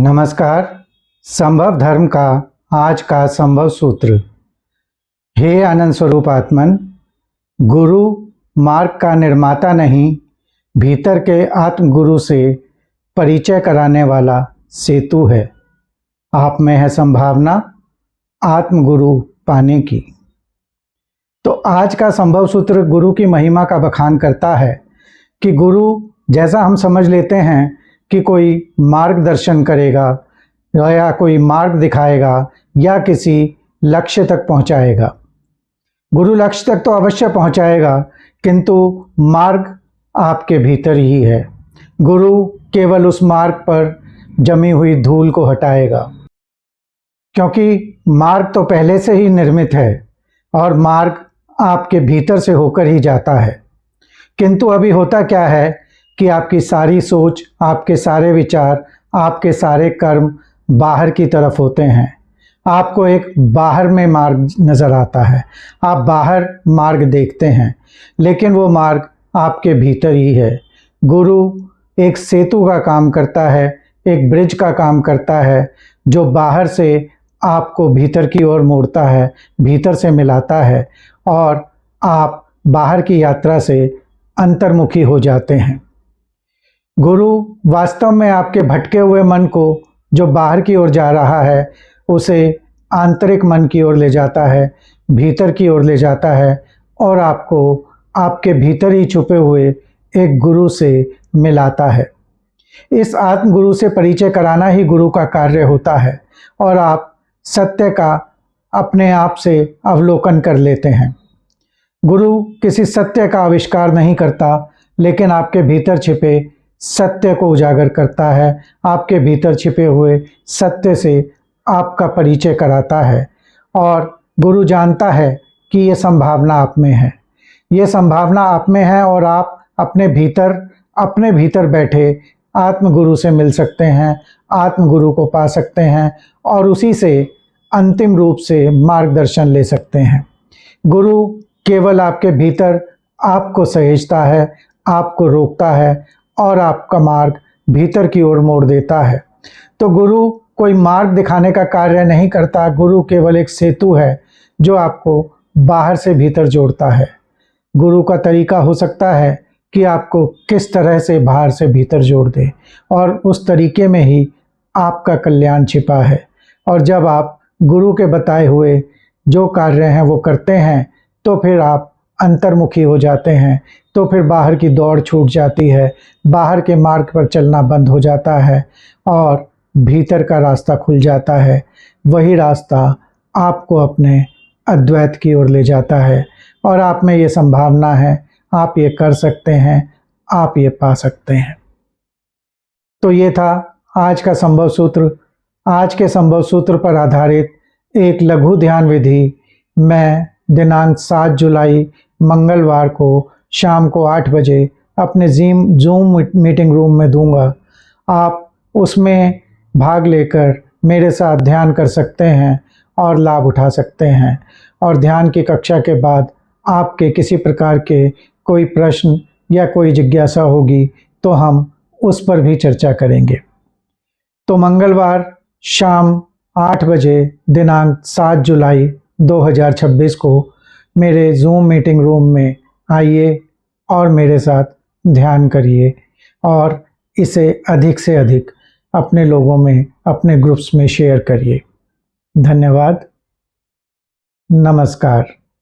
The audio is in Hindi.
नमस्कार। संभव धर्म का आज का संभव सूत्र। हे आनंद स्वरूप आत्मन, गुरु मार्ग का निर्माता नहीं, भीतर के आत्म गुरु से परिचय कराने वाला सेतु है। आप में है संभावना आत्म गुरु पाने की। तो आज का संभव सूत्र गुरु की महिमा का बखान करता है कि गुरु जैसा हम समझ लेते हैं कि कोई मार्गदर्शन करेगा या कोई मार्ग दिखाएगा या किसी लक्ष्य तक पहुंचाएगा। गुरु लक्ष्य तक तो अवश्य पहुंचाएगा, किंतु मार्ग आपके भीतर ही है। गुरु केवल उस मार्ग पर जमी हुई धूल को हटाएगा, क्योंकि मार्ग तो पहले से ही निर्मित है और मार्ग आपके भीतर से होकर ही जाता है। किंतु अभी होता क्या है कि आपकी सारी सोच, आपके सारे विचार, आपके सारे कर्म बाहर की तरफ होते हैं। आपको एक बाहर में मार्ग नज़र आता है, आप बाहर मार्ग देखते हैं, लेकिन वो मार्ग आपके भीतर ही है। गुरु एक सेतु का काम करता है, एक ब्रिज का काम करता है, जो बाहर से आपको भीतर की ओर मोड़ता है, भीतर से मिलाता है और आप बाहर की यात्रा से अंतर्मुखी हो जाते हैं। गुरु वास्तव में आपके भटके हुए मन को, जो बाहर की ओर जा रहा है, उसे आंतरिक मन की ओर ले जाता है, भीतर की ओर ले जाता है और आपको आपके भीतर ही छुपे हुए एक गुरु से मिलाता है। इस आत्म गुरु से परिचय कराना ही गुरु का कार्य होता है और आप सत्य का अपने आप से अवलोकन कर लेते हैं। गुरु किसी सत्य का आविष्कार नहीं करता, लेकिन आपके भीतर छिपे सत्य को उजागर करता है, आपके भीतर छिपे हुए सत्य से आपका परिचय कराता है। और गुरु जानता है कि ये संभावना आप में है, ये संभावना आप में है और आप अपने भीतर बैठे आत्मगुरु से मिल सकते हैं, आत्मगुरु को पा सकते हैं और उसी से अंतिम रूप से मार्गदर्शन ले सकते हैं। गुरु केवल आपके भीतर आपको सहेजता है, आपको रोकता है और आपका मार्ग भीतर की ओर मोड़ देता है। तो गुरु कोई मार्ग दिखाने का कार्य नहीं करता, गुरु केवल एक सेतु है जो आपको बाहर से भीतर जोड़ता है। गुरु का तरीका हो सकता है कि आपको किस तरह से बाहर से भीतर जोड़ दे और उस तरीके में ही आपका कल्याण छिपा है। और जब आप गुरु के बताए हुए जो कार्य हैं वो करते हैं, तो फिर आप अंतर्मुखी हो जाते हैं, तो फिर बाहर की दौड़ छूट जाती है, बाहर के मार्ग पर चलना बंद हो जाता है और भीतर का रास्ता खुल जाता है। वही रास्ता आपको अपने अद्वैत की ओर ले जाता है और आप में ये संभावना है, आप ये कर सकते हैं, आप ये पा सकते हैं। तो ये था आज का संभव सूत्र। आज के संभव सूत्र पर आधारित एक लघु ध्यान विधि मैं दिनांक 7 जुलाई मंगलवार को शाम को 8 बजे अपने जूम मीटिंग रूम में दूंगा। आप उसमें भाग लेकर मेरे साथ ध्यान कर सकते हैं और लाभ उठा सकते हैं। और ध्यान की कक्षा के बाद आपके किसी प्रकार के कोई प्रश्न या कोई जिज्ञासा होगी तो हम उस पर भी चर्चा करेंगे। तो मंगलवार शाम 8 बजे दिनांक 7 जुलाई 2026 को मेरे जूम मीटिंग रूम में आइए और मेरे साथ ध्यान करिए और इसे अधिक से अधिक अपने लोगों में, अपने ग्रुप्स में शेयर करिए। धन्यवाद। नमस्कार।